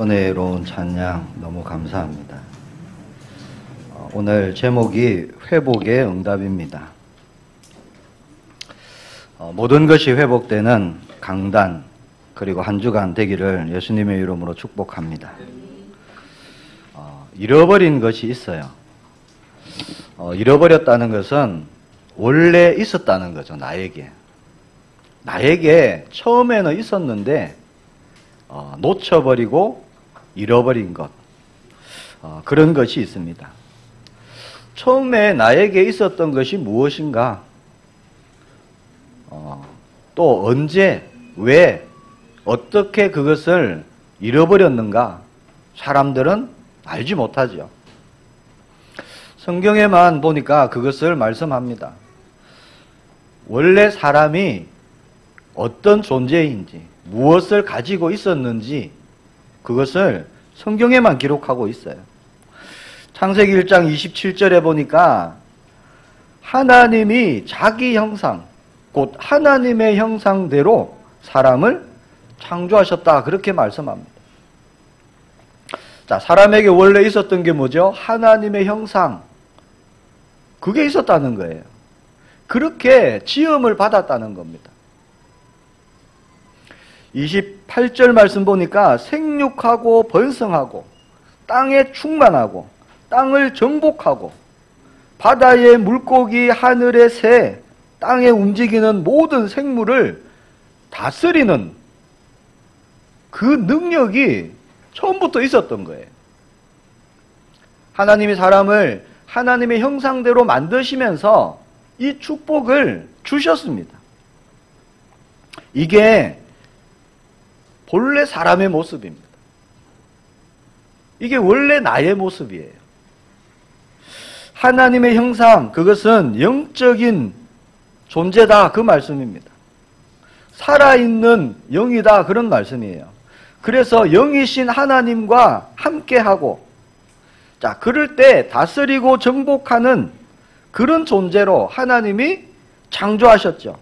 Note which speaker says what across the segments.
Speaker 1: 은혜로운 찬양 너무 감사합니다. 오늘 제목이 회복의 응답입니다. 모든 것이 회복되는 강단 그리고 한 주간 되기를 예수님의 이름으로 축복합니다. 잃어버린 것이 있어요. 잃어버렸다는 것은 원래 있었다는 거죠. 나에게 처음에는 있었는데 놓쳐버리고 잃어버린 것, 그런 것이 있습니다. 처음에 나에게 있었던 것이 무엇인가, 또 언제, 왜, 어떻게 그것을 잃어버렸는가 사람들은 알지 못하죠. 성경에만 보니까 그것을 말씀합니다. 원래 사람이 어떤 존재인지, 무엇을 가지고 있었는지 그것을 성경에만 기록하고 있어요. 창세기 1장 27절에 보니까 하나님이 자기 형상, 곧 하나님의 형상대로 사람을 창조하셨다, 그렇게 말씀합니다. 자, 사람에게 원래 있었던 게 뭐죠? 하나님의 형상, 그게 있었다는 거예요. 그렇게 지음을 받았다는 겁니다. 28절 말씀 보니까 생육하고 번성하고 땅에 충만하고 땅을 정복하고 바다의 물고기, 하늘의 새, 땅에 움직이는 모든 생물을 다스리는 그 능력이 처음부터 있었던 거예요. 하나님이 사람을 하나님의 형상대로 만드시면서 이 축복을 주셨습니다. 이게 본래 사람의 모습입니다. 이게 원래 나의 모습이에요. 하나님의 형상, 그것은 영적인 존재다, 그 말씀입니다. 살아있는 영이다, 그런 말씀이에요. 그래서 영이신 하나님과 함께하고, 자, 그럴 때 다스리고 정복하는 그런 존재로 하나님이 창조하셨죠.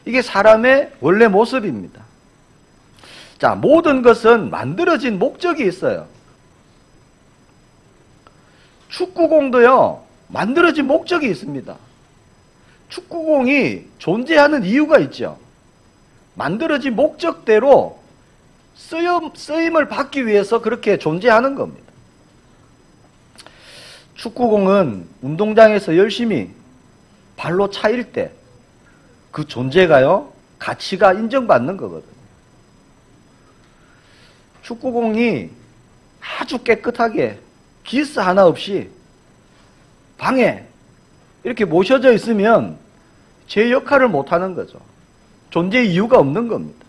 Speaker 1: 이게 사람의 원래 모습입니다. 자, 모든 것은 만들어진 목적이 있어요. 축구공도요, 만들어진 목적이 있습니다. 축구공이 존재하는 이유가 있죠. 만들어진 목적대로 쓰임을 받기 위해서 그렇게 존재하는 겁니다. 축구공은 운동장에서 열심히 발로 차일 때 그 존재가요, 가치가 인정받는 거거든요. 축구공이 아주 깨끗하게 기스 하나 없이 방에 이렇게 모셔져 있으면 제 역할을 못하는 거죠. 존재의 이유가 없는 겁니다.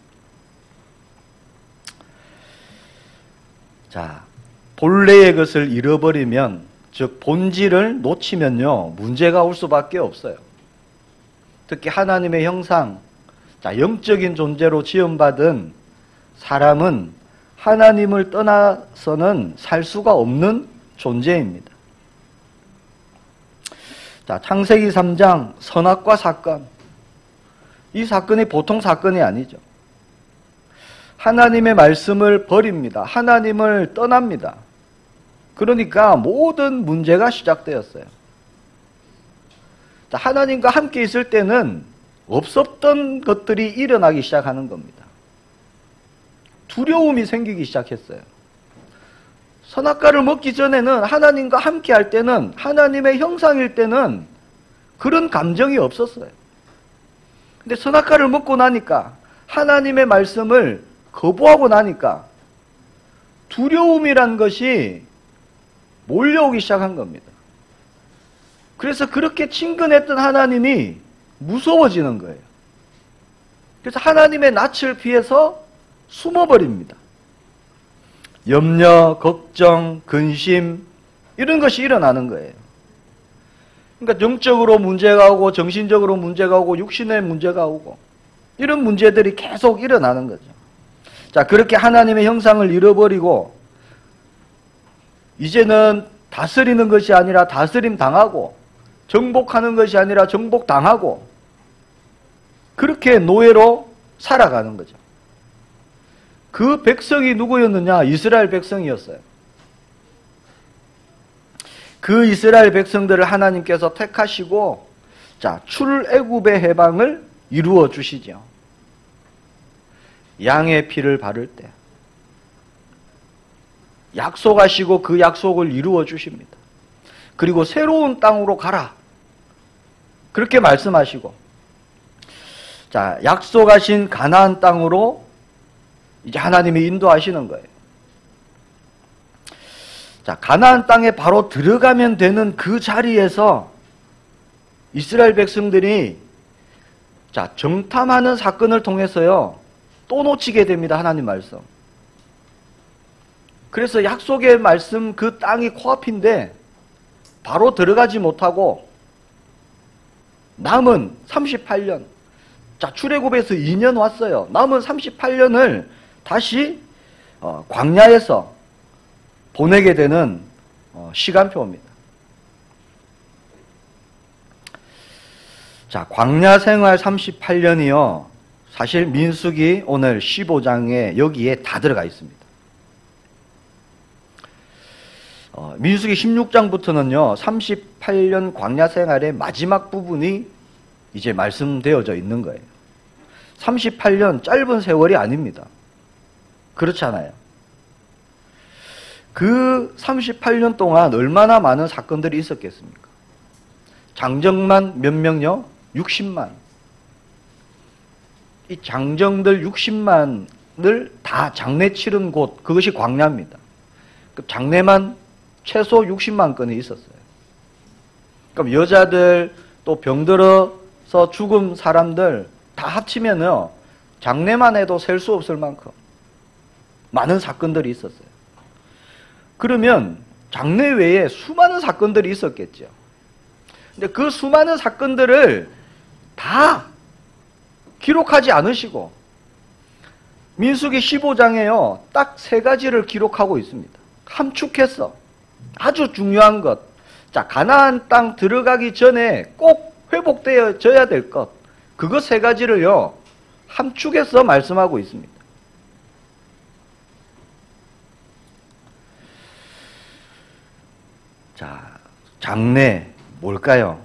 Speaker 1: 자, 본래의 것을 잃어버리면, 즉 본질을 놓치면요, 문제가 올 수밖에 없어요. 특히 하나님의 형상, 자, 영적인 존재로 지음받은 사람은 하나님을 떠나서는 살 수가 없는 존재입니다. 자, 창세기 3장 선악과 사건, 이 사건이 보통 사건이 아니죠. 하나님의 말씀을 버립니다. 하나님을 떠납니다. 그러니까 모든 문제가 시작되었어요. 자, 하나님과 함께 있을 때는 없었던 것들이 일어나기 시작하는 겁니다. 두려움이 생기기 시작했어요. 선악과를 먹기 전에는, 하나님과 함께 할 때는, 하나님의 형상일 때는 그런 감정이 없었어요. 근데 선악과를 먹고 나니까, 하나님의 말씀을 거부하고 나니까 두려움이란 것이 몰려오기 시작한 겁니다. 그래서 그렇게 친근했던 하나님이 무서워지는 거예요. 그래서 하나님의 낯을 피해서 숨어버립니다. 염려, 걱정, 근심, 이런 것이 일어나는 거예요. 그러니까 영적으로 문제가 오고, 정신적으로 문제가 오고, 육신의 문제가 오고, 이런 문제들이 계속 일어나는 거죠. 자, 그렇게 하나님의 형상을 잃어버리고 이제는 다스리는 것이 아니라 다스림 당하고, 정복하는 것이 아니라 정복당하고, 그렇게 노예로 살아가는 거죠. 그 백성이 누구였느냐? 이스라엘 백성이었어요. 그 이스라엘 백성들을 하나님께서 택하시고 자, 출애굽의 해방을 이루어 주시죠. 양의 피를 바를 때 약속하시고 그 약속을 이루어 주십니다. 그리고 새로운 땅으로 가라. 그렇게 말씀하시고 자, 약속하신 가나안 땅으로 이제 하나님이 인도하시는 거예요. 자, 가나안 땅에 바로 들어가면 되는 그 자리에서 이스라엘 백성들이 자, 정탐하는 사건을 통해서요, 또 놓치게 됩니다. 하나님 말씀. 그래서 약속의 말씀 그 땅이 코앞인데 바로 들어가지 못하고 남은 38년, 자, 출애굽에서 2년 왔어요. 남은 38년을 다시 광야에서 보내게 되는 시간표입니다. 자, 광야 생활 38년이요. 사실 민수기 오늘 15장에 여기에 다 들어가 있습니다. 민수기 16장부터는요. 38년 광야 생활의 마지막 부분이 이제 말씀되어져 있는 거예요. 38년 짧은 세월이 아닙니다. 그렇지 않아요? 그 38년 동안 얼마나 많은 사건들이 있었겠습니까? 장정만 몇 명요? 60만. 이 장정들 60만을 다 장례 치른 곳, 그것이 광야입니다. 그 장례만 최소 60만 건이 있었어요. 그럼 여자들, 또 병들어서 죽은 사람들 다 합치면요, 장례만 해도 셀 수 없을 만큼 많은 사건들이 있었어요. 그러면 장례 외에 수많은 사건들이 있었겠죠. 근데 그 수많은 사건들을 다 기록하지 않으시고 민수기 15장에요, 딱 3가지를 기록하고 있습니다. 함축해서 아주 중요한 것, 자, 가나안 땅 들어가기 전에 꼭 회복되어져야 될 것, 그거 3가지를요 함축해서 말씀하고 있습니다. 자, 장례 뭘까요?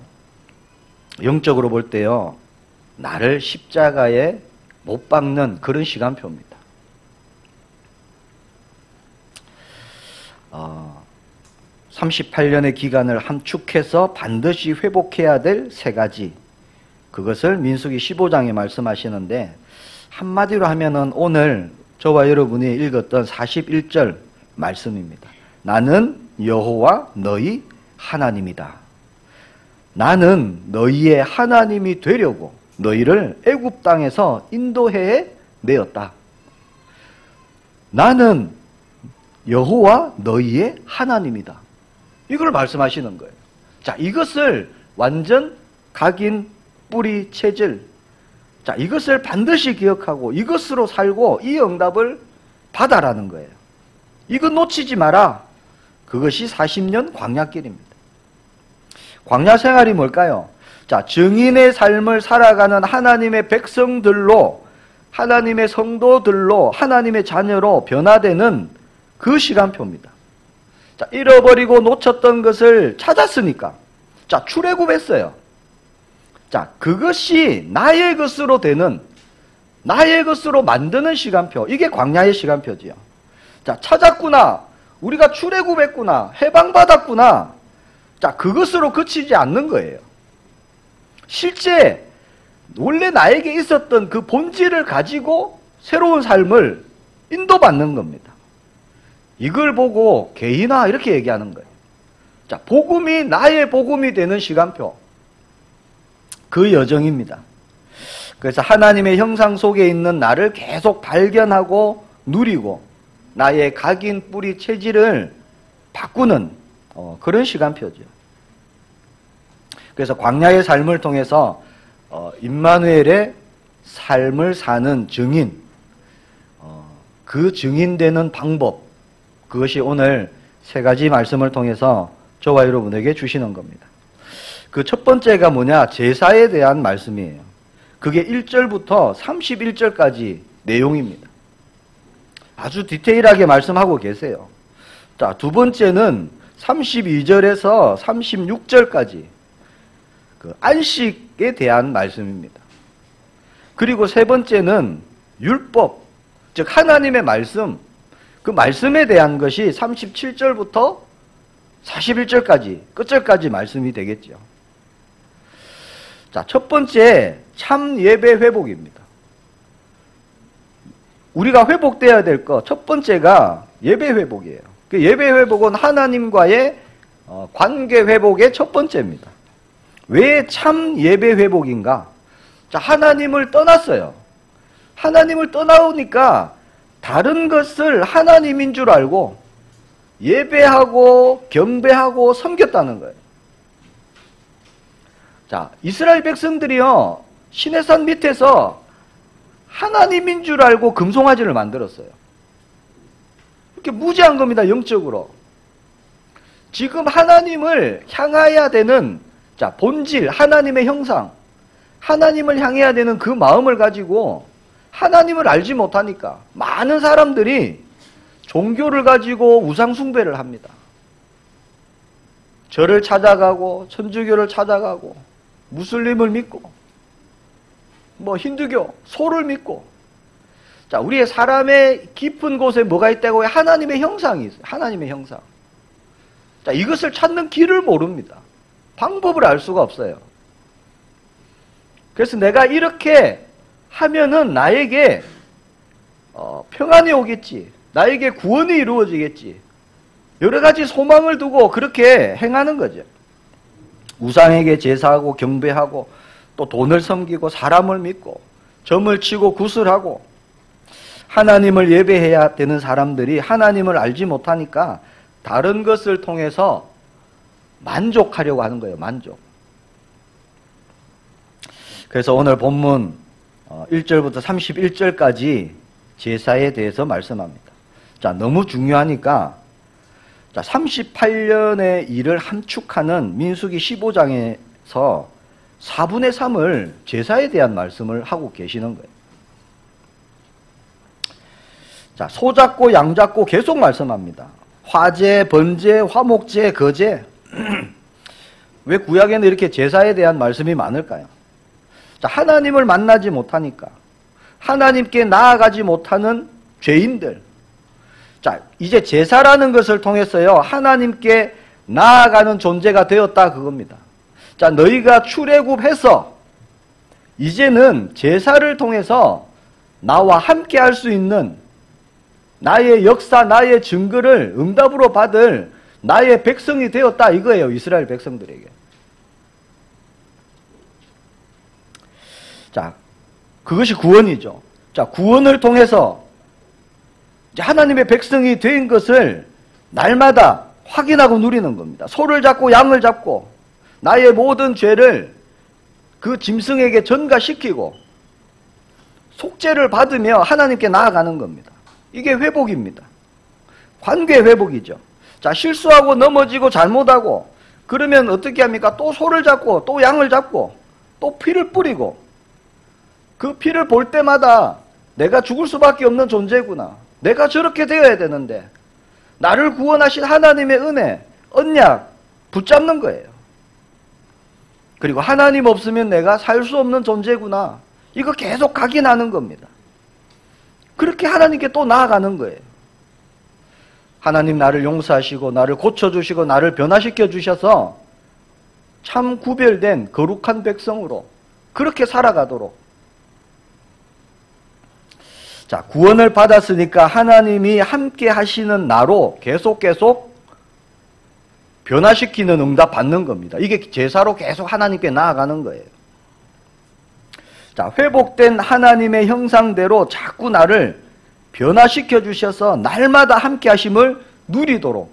Speaker 1: 영적으로 볼 때요, 나를 십자가에 못 박는 그런 시간표입니다. 38년의 기간을 함축해서 반드시 회복해야 될 3가지, 그것을 민수기 15장에 말씀하시는데, 한마디로 하면은 오늘 저와 여러분이 읽었던 41절 말씀입니다. 나는 여호와 너희 하나님이다. 나는 너희의 하나님이 되려고 너희를 애굽 땅에서 인도해 내었다. 나는 여호와 너희의 하나님이다. 이걸 말씀하시는 거예요. 자, 이것을 완전 각인, 뿌리, 체질, 자, 이것을 반드시 기억하고 이것으로 살고 이 응답을 받아라는 거예요. 이거 놓치지 마라. 그것이 40년 광야길입니다. 광야 생활이 뭘까요? 자, 증인의 삶을 살아가는 하나님의 백성들로, 하나님의 성도들로, 하나님의 자녀로 변화되는 그 시간표입니다. 자, 잃어버리고 놓쳤던 것을 찾았으니까, 자, 출애굽했어요. 자, 그것이 나의 것으로 되는, 나의 것으로 만드는 시간표, 이게 광야의 시간표지요. 자, 찾았구나, 우리가 출애굽했구나, 해방받았구나, 자, 그것으로 그치지 않는 거예요. 실제 원래 나에게 있었던 그 본질을 가지고 새로운 삶을 인도받는 겁니다. 이걸 보고 개인화 이렇게 얘기하는 거예요. 자, 복음이 나의 복음이 되는 시간표, 그 여정입니다. 그래서 하나님의 형상 속에 있는 나를 계속 발견하고 누리고 나의 각인, 뿌리, 체질을 바꾸는 그런 시간표죠. 그래서 광야의 삶을 통해서 임마누엘의 삶을 사는 증인, 그 증인되는 방법, 그것이 오늘 3가지 말씀을 통해서 저와 여러분에게 주시는 겁니다. 그 첫 번째가 뭐냐? 제사에 대한 말씀이에요. 그게 1절부터 31절까지 내용입니다. 아주 디테일하게 말씀하고 계세요. 자, 두 번째는 32절에서 36절까지 그 안식에 대한 말씀입니다. 그리고 세 번째는 율법, 즉 하나님의 말씀, 그 말씀에 대한 것이 37절부터 41절까지, 끝절까지 말씀이 되겠죠. 자, 첫 번째, 참 예배 회복입니다. 우리가 회복돼야 될 것, 첫 번째가 예배 회복이에요. 그 예배 회복은 하나님과의 관계 회복의 첫 번째입니다. 왜 참 예배 회복인가? 자, 하나님을 떠났어요. 하나님을 떠나오니까 다른 것을 하나님인 줄 알고 예배하고 경배하고 섬겼다는 거예요. 자, 이스라엘 백성들이요, 시내산 밑에서 하나님인 줄 알고 금송아지를 만들었어요. 이렇게 무지한 겁니다, 영적으로. 지금 하나님을 향해야 되는, 자, 본질, 하나님의 형상, 하나님을 향해야 되는 그 마음을 가지고 하나님을 알지 못하니까 많은 사람들이 종교를 가지고 우상숭배를 합니다. 절을 찾아가고 천주교를 찾아가고 무슬림을 믿고 뭐 힌두교, 소를 믿고. 자, 우리의 사람의 깊은 곳에 뭐가 있다고요? 하나님의 형상이 있어요. 하나님의 형상. 자, 이것을 찾는 길을 모릅니다. 방법을 알 수가 없어요. 그래서 내가 이렇게 하면은 나에게 평안이 오겠지, 나에게 구원이 이루어지겠지, 여러 가지 소망을 두고 그렇게 행하는 거죠. 우상에게 제사하고 경배하고 또 돈을 섬기고 사람을 믿고 점을 치고 구슬하고 하나님을 예배해야 되는 사람들이 하나님을 알지 못하니까 다른 것을 통해서 만족하려고 하는 거예요. 만족. 그래서 오늘 본문 1절부터 31절까지 제사에 대해서 말씀합니다. 자, 너무 중요하니까 자, 38년의 일을 함축하는 민수기 15장에서 4분의 3을 제사에 대한 말씀을 하고 계시는 거예요. 자, 소 잡고 양 잡고 계속 말씀합니다. 화제, 번제, 화목제, 거제. 왜 구약에는 이렇게 제사에 대한 말씀이 많을까요? 자, 하나님을 만나지 못하니까, 하나님께 나아가지 못하는 죄인들. 자, 이제 제사라는 것을 통해서요, 하나님께 나아가는 존재가 되었다, 그겁니다. 자, 너희가 출애굽해서 이제는 제사를 통해서 나와 함께 할 수 있는, 나의 역사, 나의 증거를 응답으로 받을 나의 백성이 되었다, 이거예요, 이스라엘 백성들에게. 자, 그것이 구원이죠. 자, 구원을 통해서 하나님의 백성이 된 것을 날마다 확인하고 누리는 겁니다. 소를 잡고 양을 잡고 나의 모든 죄를 그 짐승에게 전가시키고 속죄를 받으며 하나님께 나아가는 겁니다. 이게 회복입니다. 관계 회복이죠. 자, 실수하고 넘어지고 잘못하고 그러면 어떻게 합니까? 또 소를 잡고 또 양을 잡고 또 피를 뿌리고 그 피를 볼 때마다 내가 죽을 수밖에 없는 존재구나. 내가 저렇게 되어야 되는데 나를 구원하신 하나님의 은혜, 언약 붙잡는 거예요. 그리고 하나님 없으면 내가 살 수 없는 존재구나. 이거 계속 각인하는 겁니다. 그렇게 하나님께 또 나아가는 거예요. 하나님 나를 용서하시고 나를 고쳐주시고 나를 변화시켜 주셔서 참 구별된 거룩한 백성으로 그렇게 살아가도록. 자, 구원을 받았으니까 하나님이 함께 하시는 나로 계속 변화시키는 응답 받는 겁니다. 이게 제사로 계속 하나님께 나아가는 거예요. 자, 회복된 하나님의 형상대로 자꾸 나를 변화시켜 주셔서 날마다 함께 하심을 누리도록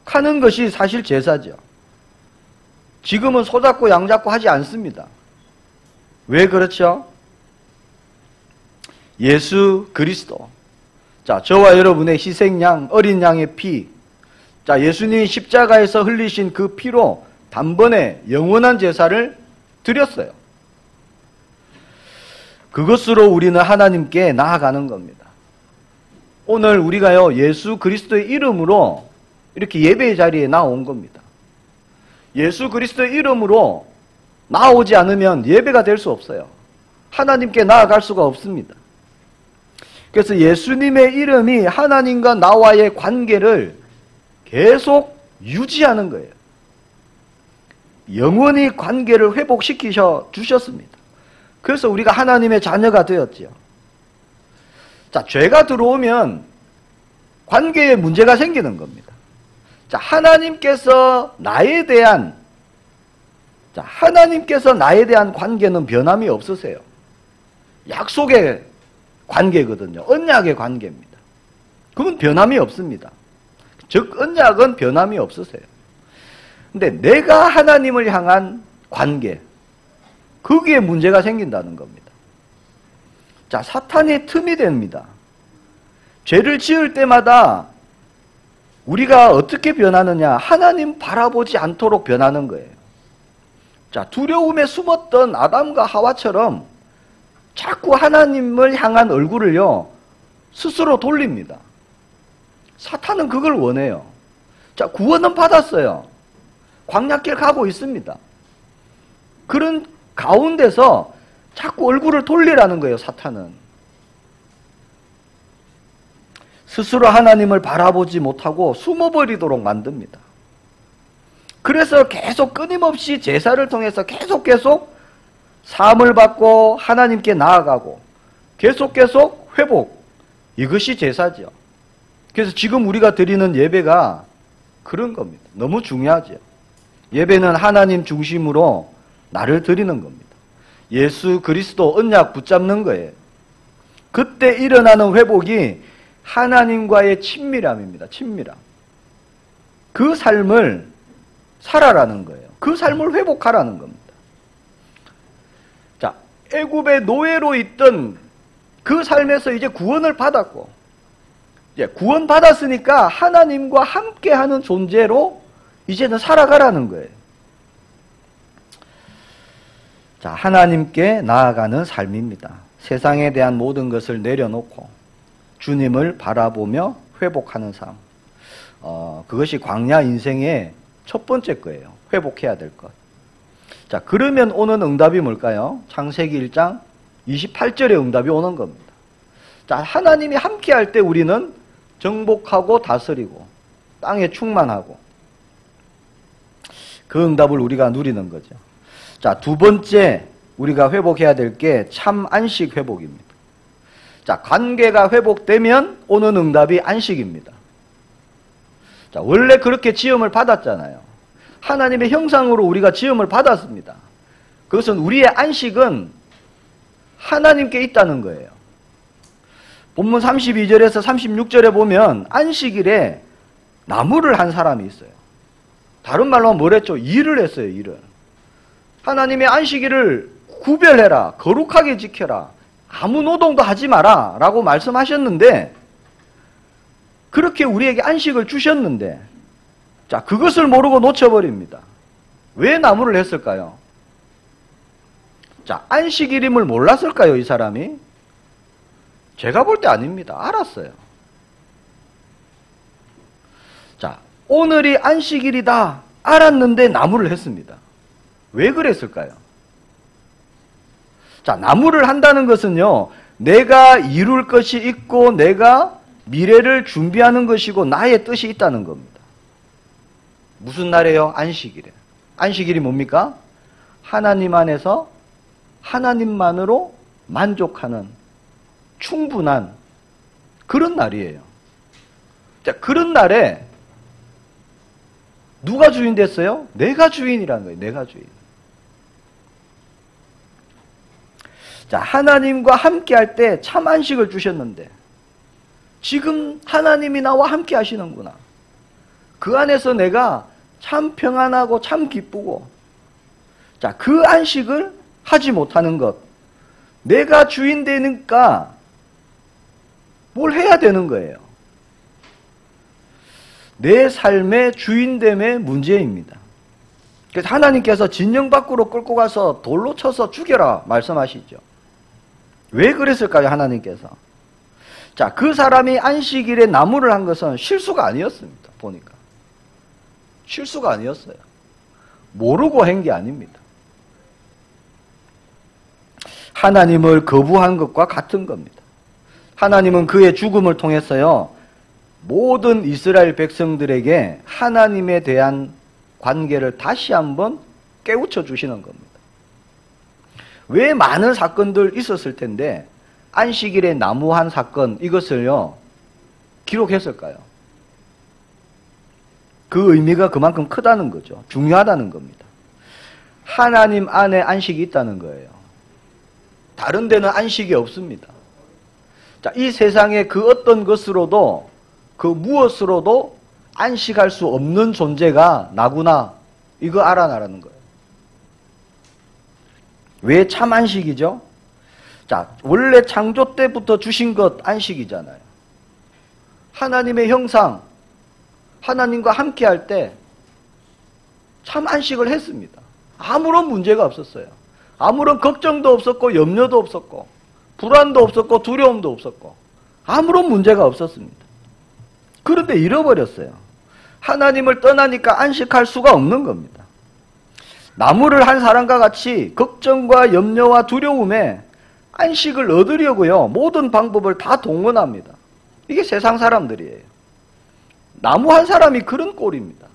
Speaker 1: 하는 것이 사실 제사죠. 지금은 소 잡고 양 잡고 하지 않습니다. 왜 그렇죠? 예수 그리스도. 자, 저와 여러분의 희생양, 어린 양의 피. 자, 예수님이 십자가에서 흘리신 그 피로 단번에 영원한 제사를 드렸어요. 그것으로 우리는 하나님께 나아가는 겁니다. 오늘 우리가요, 예수 그리스도의 이름으로 이렇게 예배의 자리에 나온 겁니다. 예수 그리스도의 이름으로 나오지 않으면 예배가 될 수 없어요. 하나님께 나아갈 수가 없습니다. 그래서 예수님의 이름이 하나님과 나와의 관계를 계속 유지하는 거예요. 영원히 관계를 회복시키셔 주셨습니다. 그래서 우리가 하나님의 자녀가 되었지요. 자, 죄가 들어오면 관계에 문제가 생기는 겁니다. 자, 하나님께서 나에 대한 관계는 변함이 없으세요. 약속의 관계거든요. 언약의 관계입니다. 그건 변함이 없습니다. 즉 언약은 변함이 없으세요. 근데 내가 하나님을 향한 관계, 거기에 문제가 생긴다는 겁니다. 자, 사탄이 틈이 됩니다. 죄를 지을 때마다 우리가 어떻게 변하느냐? 하나님 바라보지 않도록 변하는 거예요. 자, 두려움에 숨었던 아담과 하와처럼 자꾸 하나님을 향한 얼굴을요, 스스로 돌립니다. 사탄은 그걸 원해요. 자, 구원은 받았어요. 광야길 가고 있습니다. 그런 가운데서 자꾸 얼굴을 돌리라는 거예요, 사탄은. 스스로 하나님을 바라보지 못하고 숨어버리도록 만듭니다. 그래서 계속 끊임없이 제사를 통해서 계속 사함을 받고 하나님께 나아가고 계속 회복, 이것이 제사죠. 그래서 지금 우리가 드리는 예배가 그런 겁니다. 너무 중요하죠. 예배는 하나님 중심으로 나를 드리는 겁니다. 예수 그리스도 언약 붙잡는 거예요. 그때 일어나는 회복이 하나님과의 친밀함입니다. 친밀함. 그 삶을 살아라는 거예요. 그 삶을 회복하라는 겁니다. 자, 애굽의 노예로 있던 그 삶에서 이제 구원을 받았고, 이제 구원받았으니까 하나님과 함께하는 존재로 이제는 살아가라는 거예요. 자, 하나님께 나아가는 삶입니다. 세상에 대한 모든 것을 내려놓고 주님을 바라보며 회복하는 삶. 그것이 광야 인생의 첫 번째 거예요. 회복해야 될 것. 자, 그러면 오는 응답이 뭘까요? 창세기 1장 28절의 응답이 오는 겁니다. 자, 하나님이 함께 할 때 우리는 정복하고 다스리고 땅에 충만하고, 그 응답을 우리가 누리는 거죠. 자, 두 번째 우리가 회복해야 될 게 참 안식 회복입니다. 자, 관계가 회복되면 오는 응답이 안식입니다. 자, 원래 그렇게 지음을 받았잖아요. 하나님의 형상으로 우리가 지음을 받았습니다. 그것은 우리의 안식은 하나님께 있다는 거예요. 본문 32절에서 36절에 보면 안식일에 나무를 한 사람이 있어요. 다른 말로 하면 뭐랬죠? 일을 했어요, 일을. 하나님의 안식일을 구별해라, 거룩하게 지켜라, 아무 노동도 하지 마라 라고 말씀하셨는데, 그렇게 우리에게 안식을 주셨는데, 자, 그것을 모르고 놓쳐버립니다. 왜 나무를 했을까요? 자, 안식일임을 몰랐을까요, 이 사람이? 제가 볼 때 아닙니다. 알았어요. 자, 오늘이 안식일이다 알았는데 나무를 했습니다. 왜 그랬을까요? 자, 나무를 한다는 것은요, 내가 이룰 것이 있고 내가 미래를 준비하는 것이고 나의 뜻이 있다는 겁니다. 무슨 날이에요? 안식일에. 안식일이 뭡니까? 하나님 안에서 하나님만으로 만족하는 충분한 그런 날이에요. 자, 그런 날에 누가 주인 됐어요? 내가 주인이라는 거예요. 내가 주인. 자, 하나님과 함께 할 때 참 안식을 주셨는데 지금 하나님이 나와 함께 하시는구나. 그 안에서 내가 참 평안하고 참 기쁘고, 자, 그 안식을 하지 못하는 것. 내가 주인 되니까 뭘 해야 되는 거예요. 내 삶의 주인됨의 문제입니다. 그래서 하나님께서 진영 밖으로 끌고 가서 돌로 쳐서 죽여라 말씀하시죠. 왜 그랬을까요, 하나님께서? 자, 그 사람이 안식일에 나무를 한 것은 실수가 아니었습니다. 보니까. 실수가 아니었어요. 모르고 한 게 아닙니다. 하나님을 거부한 것과 같은 겁니다. 하나님은 그의 죽음을 통해서요, 모든 이스라엘 백성들에게 하나님에 대한 관계를 다시 한번 깨우쳐 주시는 겁니다. 왜 많은 사건들 있었을 텐데 안식일에 나무 한 사건 이것을요 기록했을까요? 그 의미가 그만큼 크다는 거죠. 중요하다는 겁니다. 하나님 안에 안식이 있다는 거예요. 다른 데는 안식이 없습니다. 자, 이 세상에 그 어떤 것으로도 그 무엇으로도 안식할 수 없는 존재가 나구나, 이거 알아나라는 거예요. 왜 참 안식이죠? 자, 원래 창조 때부터 주신 것 안식이잖아요. 하나님의 형상, 하나님과 함께 할 때 참 안식을 했습니다. 아무런 문제가 없었어요. 아무런 걱정도 없었고 염려도 없었고 불안도 없었고 두려움도 없었고 아무런 문제가 없었습니다. 그런데 잃어버렸어요. 하나님을 떠나니까 안식할 수가 없는 겁니다. 나무를 한 사람과 같이 걱정과 염려와 두려움에 안식을 얻으려고요, 모든 방법을 다 동원합니다. 이게 세상 사람들이에요. 나무 한 사람이 그런 꼴입니다.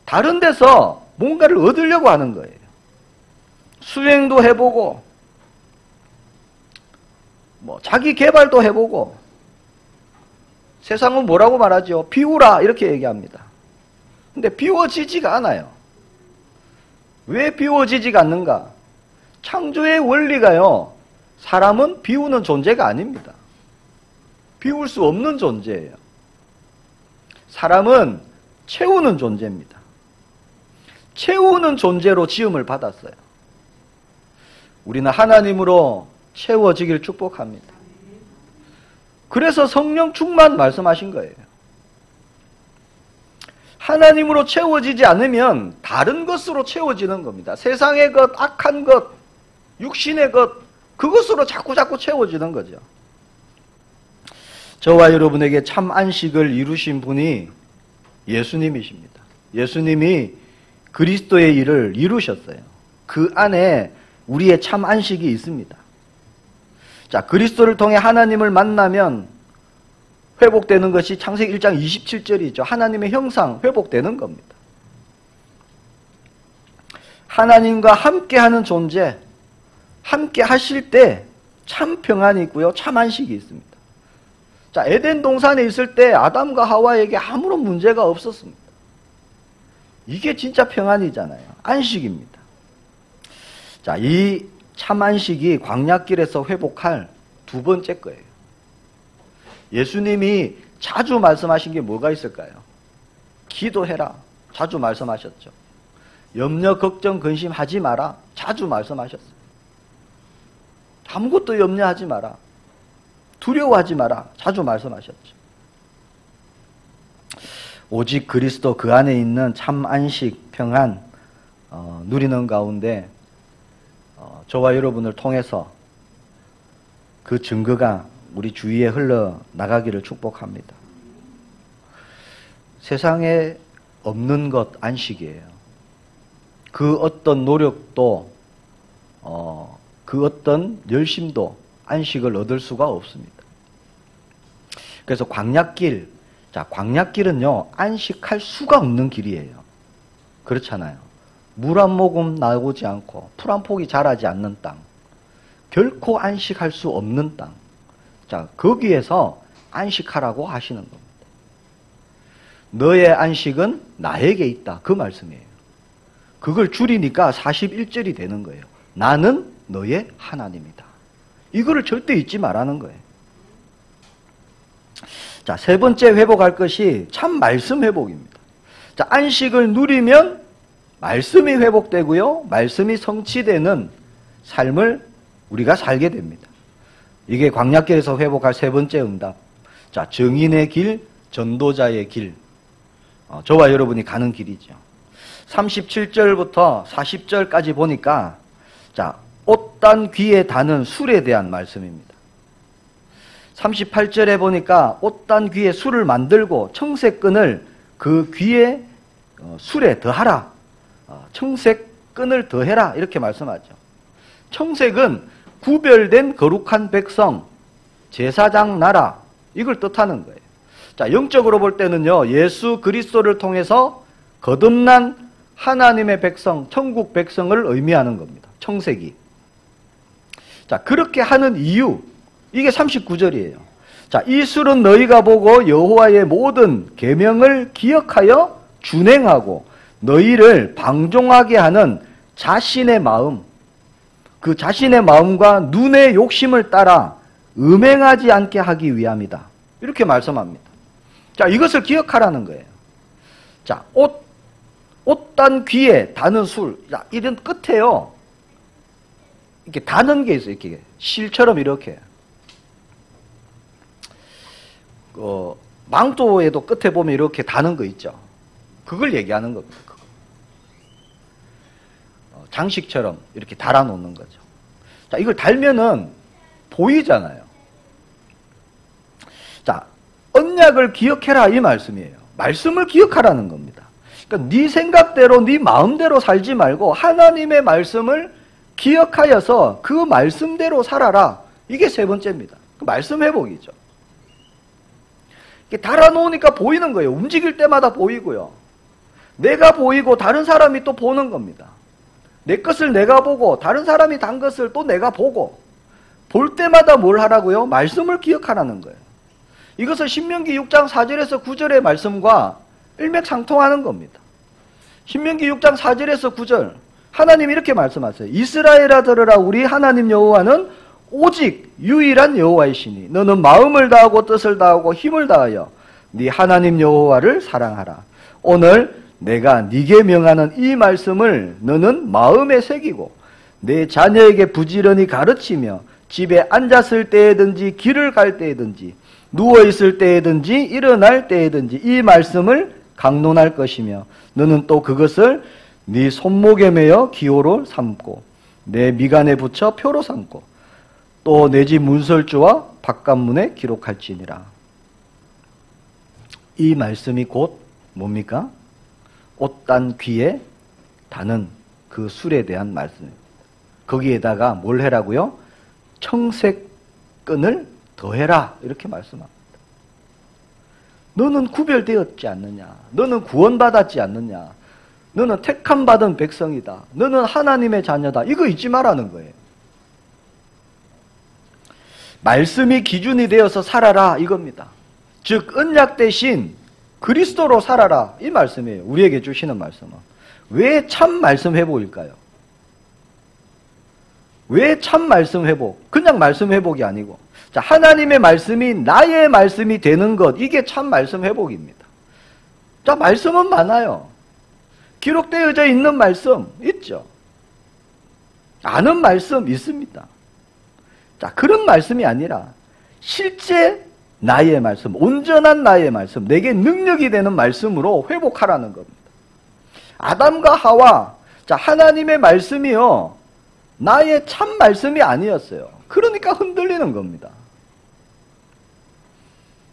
Speaker 1: 다른 데서 뭔가를 얻으려고 하는 거예요. 수행도 해보고 자기 개발도 해보고, 세상은 뭐라고 말하죠? 비우라 이렇게 얘기합니다. 근데 비워지지가 않아요. 왜 비워지지가 않는가? 창조의 원리가요, 사람은 비우는 존재가 아닙니다. 비울 수 없는 존재예요. 사람은 채우는 존재입니다. 채우는 존재로 지음을 받았어요. 우리는 하나님으로 채워지길 축복합니다. 그래서 성령 충만 말씀하신 거예요. 하나님으로 채워지지 않으면 다른 것으로 채워지는 겁니다. 세상의 것, 악한 것, 육신의 것, 그것으로 자꾸 채워지는 거죠. 저와 여러분에게 참 안식을 이루신 분이 예수님이십니다. 예수님이 그리스도의 일을 이루셨어요. 그 안에 우리의 참 안식이 있습니다. 자, 그리스도를 통해 하나님을 만나면 회복되는 것이 창세기 1장 27절이죠. 하나님의 형상 회복되는 겁니다. 하나님과 함께하는 존재, 함께 하실 때 참 평안이 있고요, 참 안식이 있습니다. 자, 에덴 동산에 있을 때 아담과 하와에게 아무런 문제가 없었습니다. 이게 진짜 평안이잖아요. 안식입니다. 자, 이 참 안식이 광야길에서 회복할 두 번째 거예요. 예수님이 자주 말씀하신 게 뭐가 있을까요? 기도해라. 자주 말씀하셨죠. 염려, 걱정, 근심하지 마라. 자주 말씀하셨어요. 아무것도 염려하지 마라. 두려워하지 마라. 자주 말씀하셨죠. 오직 그리스도 그 안에 있는 참 안식, 평안 누리는 가운데 저와 여러분을 통해서 그 증거가 우리 주위에 흘러나가기를 축복합니다. 세상에 없는 것 안식이에요. 그 어떤 노력도 그 어떤 열심도 안식을 얻을 수가 없습니다. 그래서 광야길, 자, 광야길은요 안식할 수가 없는 길이에요. 그렇잖아요. 물 한 모금 나오지 않고 풀 한 폭이 자라지 않는 땅, 결코 안식할 수 없는 땅. 자, 거기에서 안식하라고 하시는 겁니다. 너의 안식은 나에게 있다, 그 말씀이에요. 그걸 줄이니까 41절이 되는 거예요. 나는 너의 하나님이다. 이거를 절대 잊지 말라는 거예요. 자, 세 번째 회복할 것이 참 말씀 회복입니다. 자, 안식을 누리면 말씀이 회복되고요, 말씀이 성취되는 삶을 우리가 살게 됩니다. 이게 광야길에서 회복할 세 번째 응답. 자, 정인의 길, 전도자의 길. 저와 여러분이 가는 길이죠. 37절부터 40절까지 보니까, 자, 옷단 귀에 다는 술에 대한 말씀입니다. 38절에 보니까 옷단 귀에 술을 만들고 청색끈을 그 귀에 술에 더하라. 청색끈을 더해라. 이렇게 말씀하죠. 청색은 구별된 거룩한 백성, 제사장 나라, 이걸 뜻하는 거예요. 자, 영적으로 볼 때는요, 예수 그리스도를 통해서 거듭난 하나님의 백성, 천국 백성을 의미하는 겁니다. 청색이. 자, 그렇게 하는 이유, 이게 39절이에요. 자, 이 술은 너희가 보고 여호와의 모든 계명을 기억하여 준행하고 너희를 방종하게 하는 자신의 마음, 그 자신의 마음과 눈의 욕심을 따라 음행하지 않게 하기 위함이다. 이렇게 말씀합니다. 자, 이것을 기억하라는 거예요. 자, 옷단 귀에 다는 술. 자, 이런 끝에요, 이렇게 다는 게 있어요. 이렇게 실처럼 이렇게. 망토에도 끝에 보면 이렇게 다는 거 있죠. 그걸 얘기하는 겁니다. 장식처럼 이렇게 달아놓는 거죠. 자, 이걸 달면은 보이잖아요. 자, 언약을 기억해라 이 말씀이에요. 말씀을 기억하라는 겁니다. 그러니까 네 생각대로 네 마음대로 살지 말고 하나님의 말씀을 기억하여서 그 말씀대로 살아라. 이게 세 번째입니다. 그 말씀 회복이죠. 이렇게 달아놓으니까 보이는 거예요. 움직일 때마다 보이고요. 내가 보이고 다른 사람이 또 보는 겁니다. 내 것을 내가 보고 다른 사람이 단 것을 또 내가 보고, 볼 때마다 뭘 하라고요? 말씀을 기억하라는 거예요. 이것을 신명기 6장 4절에서 9절의 말씀과 일맥상통하는 겁니다. 신명기 6장 4절에서 9절 하나님이 이렇게 말씀하세요. 이스라엘아 들으라. 우리 하나님 여호와는 오직 유일한 여호와이시니 너는 마음을 다하고 뜻을 다하고 힘을 다하여 네 하나님 여호와를 사랑하라. 오늘 내가 네게 명하는 이 말씀을 너는 마음에 새기고 내 자녀에게 부지런히 가르치며 집에 앉았을 때에든지 길을 갈 때에든지 누워있을 때에든지 일어날 때에든지 이 말씀을 강론할 것이며 너는 또 그것을 네 손목에 매어 기호로 삼고 내 미간에 붙여 표로 삼고 또 내 집 문설주와 바깥문에 기록할지니라. 이 말씀이 곧 뭡니까? 옷단 귀에 다는 그 술에 대한 말씀입니다. 거기에다가 뭘 해라고요? 청색끈을 더해라. 이렇게 말씀합니다. 너는 구별되었지 않느냐? 너는 구원받았지 않느냐? 너는 택함받은 백성이다. 너는 하나님의 자녀다. 이거 잊지 말라는 거예요. 말씀이 기준이 되어서 살아라 이겁니다. 즉 언약 대신 그리스도로 살아라 이 말씀이에요. 우리에게 주시는 말씀은. 왜 참 말씀 회복일까요? 왜 참 말씀 회복? 그냥 말씀 회복이 아니고, 자, 하나님의 말씀이 나의 말씀이 되는 것, 이게 참 말씀 회복입니다. 자, 말씀은 많아요. 기록되어져 있는 말씀 있죠. 아는 말씀 있습니다. 자, 그런 말씀이 아니라 실제 나의 말씀, 온전한 나의 말씀, 내게 능력이 되는 말씀으로 회복하라는 겁니다. 아담과 하와, 자, 하나님의 말씀이요, 나의 참 말씀이 아니었어요. 그러니까 흔들리는 겁니다.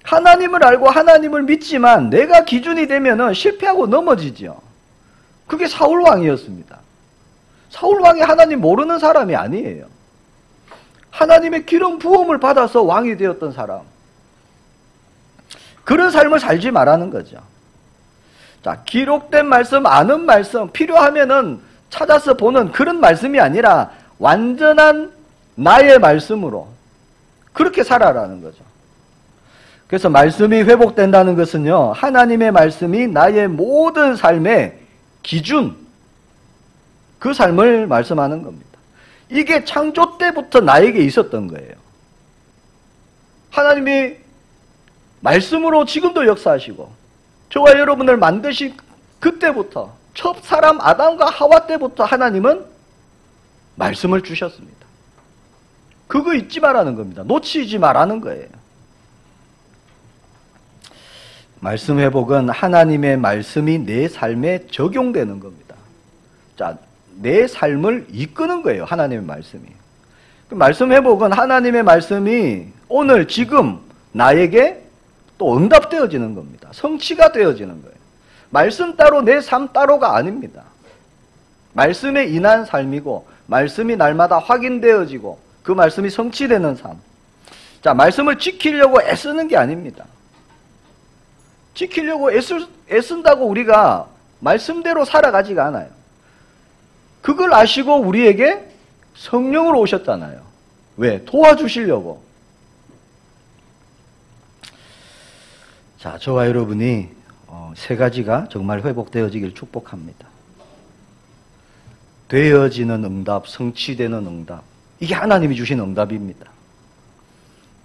Speaker 1: 하나님을 알고 하나님을 믿지만 내가 기준이 되면은 실패하고 넘어지죠. 그게 사울 왕이었습니다. 사울 왕이 하나님 모르는 사람이 아니에요. 하나님의 기름 부음을 받아서 왕이 되었던 사람. 그런 삶을 살지 말라는 거죠. 자, 기록된 말씀, 아는 말씀, 필요하면은 찾아서 보는 그런 말씀이 아니라 완전한 나의 말씀으로 그렇게 살아라는 거죠. 그래서 말씀이 회복된다는 것은요, 하나님의 말씀이 나의 모든 삶의 기준, 그 삶을 말씀하는 겁니다. 이게 창조 때부터 나에게 있었던 거예요. 하나님이 말씀으로 지금도 역사하시고 저와 여러분을 만드신 그때부터, 첫 사람 아담과 하와 때부터 하나님은 말씀을 주셨습니다. 그거 잊지 말라는 겁니다. 놓치지 말라는 거예요. 말씀 회복은 하나님의 말씀이 내 삶에 적용되는 겁니다. 자, 내 삶을 이끄는 거예요. 하나님의 말씀이. 그 말씀 회복은 하나님의 말씀이 오늘 지금 나에게 또 응답되어지는 겁니다. 성취가 되어지는 거예요. 말씀 따로 내 삶 따로가 아닙니다. 말씀에 인한 삶이고 말씀이 날마다 확인되어지고 그 말씀이 성취되는 삶. 자, 말씀을 지키려고 애쓰는 게 아닙니다. 지키려고 애쓴다고 우리가 말씀대로 살아가지가 않아요. 그걸 아시고 우리에게 성령으로 오셨잖아요. 왜? 도와주시려고. 자, 저와 여러분이 세 가지가 정말 회복되어지길 축복합니다. 되어지는 응답, 성취되는 응답. 이게 하나님이 주신 응답입니다.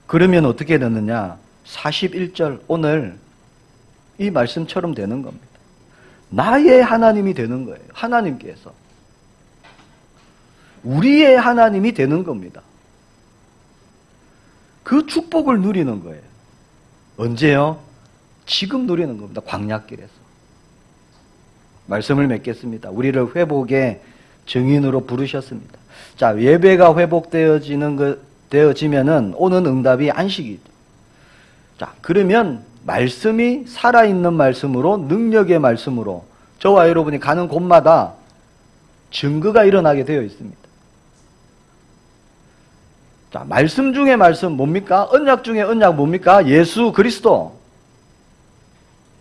Speaker 1: 그러면 어떻게 되느냐? 41절 오늘 이 말씀처럼 되는 겁니다. 나의 하나님이 되는 거예요. 하나님께서. 우리의 하나님이 되는 겁니다. 그 축복을 누리는 거예요. 언제요? 지금 누리는 겁니다. 광야길에서. 말씀을 맺겠습니다. 우리를 회복의 증인으로 부르셨습니다. 자, 예배가 되어지면은 오는 응답이 안식이죠. 자, 그러면 말씀이 살아있는 말씀으로, 능력의 말씀으로 저와 여러분이 가는 곳마다 증거가 일어나게 되어 있습니다. 자, 말씀 중에 말씀 뭡니까? 언약 중에 언약 뭡니까? 예수 그리스도.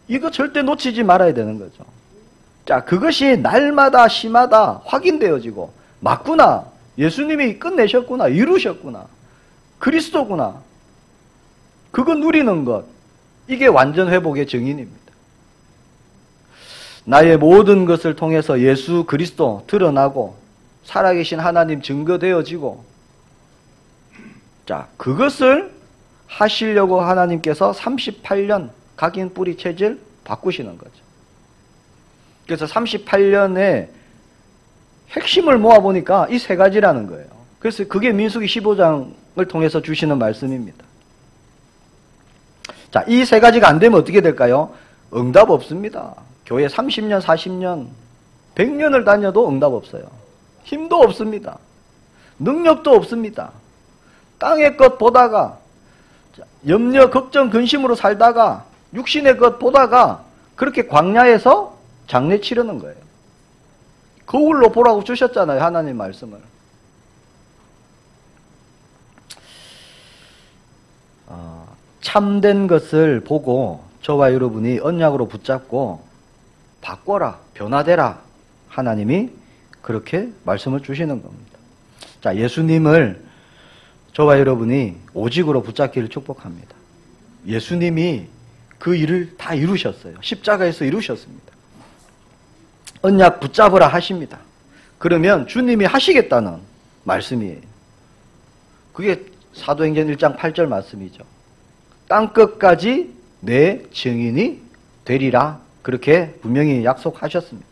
Speaker 1: 이거 절대 놓치지 말아야 되는 거죠. 자, 그것이 날마다 시마다 확인되어지고 맞구나. 예수님이 끝내셨구나. 이루셨구나. 그리스도구나. 그거 누리는 것. 이게 완전 회복의 증인입니다. 나의 모든 것을 통해서 예수 그리스도 드러나고 살아계신 하나님 증거되어지고, 자, 그것을 하시려고 하나님께서 38년 각인 뿌리 체질 바꾸시는 거죠. 그래서 38년의 핵심을 모아보니까 이 세 가지라는 거예요. 그래서 그게 민수기 15장을 통해서 주시는 말씀입니다. 자, 이 세 가지가 안 되면 어떻게 될까요? 응답 없습니다. 교회 30년, 40년, 100년을 다녀도 응답 없어요. 힘도 없습니다. 능력도 없습니다. 땅의 것 보다가, 염려, 걱정, 근심으로 살다가, 육신의 것 보다가 그렇게 광야에서 장례 치르는 거예요. 거울로 보라고 주셨잖아요, 하나님 말씀을. 참된 것을 보고 저와 여러분이 언약으로 붙잡고 바꿔라, 변화되라. 하나님이 그렇게 말씀을 주시는 겁니다. 자, 예수님을 저와 여러분이 오직으로 붙잡기를 축복합니다. 예수님이 그 일을 다 이루셨어요. 십자가에서 이루셨습니다. 언약 붙잡으라 하십니다. 그러면 주님이 하시겠다는 말씀이에요. 그게 사도행전 1장 8절 말씀이죠. 땅끝까지 내 증인이 되리라. 그렇게 분명히 약속하셨습니다.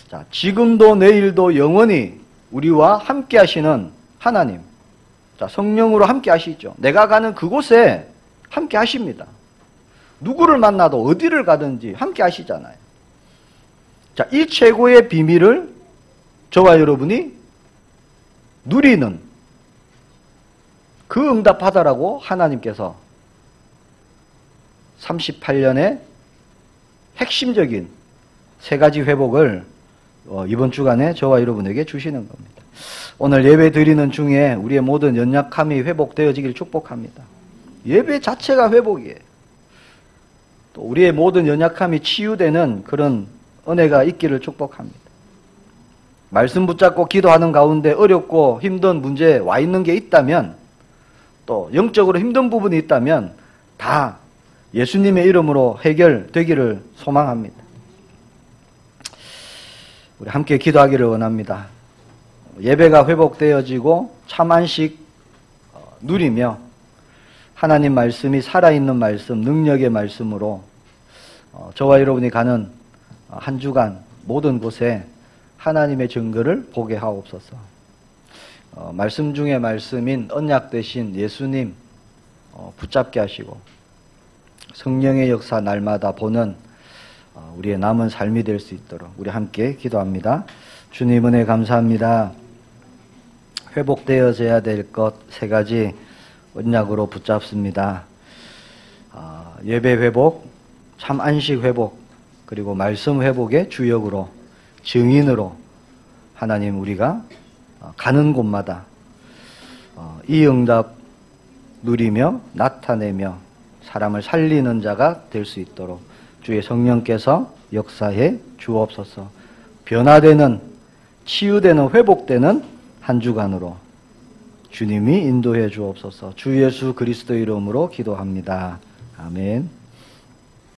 Speaker 1: 자, 지금도 내일도 영원히 우리와 함께 하시는 하나님. 자, 성령으로 함께 하시죠. 내가 가는 그곳에 함께 하십니다. 누구를 만나도 어디를 가든지 함께 하시잖아요. 자, 이 최고의 비밀을 저와 여러분이 누리는 그 응답하다라고 하나님께서 38년의 핵심적인 세 가지 회복을 이번 주간에 저와 여러분에게 주시는 겁니다. 오늘 예배 드리는 중에 우리의 모든 연약함이 회복되어지길 축복합니다. 예배 자체가 회복이에요. 또 우리의 모든 연약함이 치유되는 그런 은혜가 있기를 축복합니다. 말씀 붙잡고 기도하는 가운데 어렵고 힘든 문제 와 있는 게 있다면, 또 영적으로 힘든 부분이 있다면 다 예수님의 이름으로 해결되기를 소망합니다. 우리 함께 기도하기를 원합니다. 예배가 회복되어지고 참 안식 누리며 하나님 말씀이 살아있는 말씀, 능력의 말씀으로 저와 여러분이 가는 한 주간 모든 곳에 하나님의 증거를 보게 하옵소서. 말씀 중에 말씀인 언약 되신 예수님 붙잡게 하시고 성령의 역사 날마다 보는 우리의 남은 삶이 될 수 있도록 우리 함께 기도합니다. 주님 은혜 감사합니다. 회복되어져야 될 것 세 가지 언약으로 붙잡습니다. 예배 회복, 참 안식 회복, 그리고 말씀 회복의 주역으로, 증인으로 하나님 우리가 가는 곳마다 이 응답 누리며 나타내며 사람을 살리는 자가 될 수 있도록 주의 성령께서 역사해 주옵소서. 변화되는, 치유되는, 회복되는 한 주간으로 주님이 인도해 주옵소서. 주 예수 그리스도 이름으로 기도합니다. 아멘.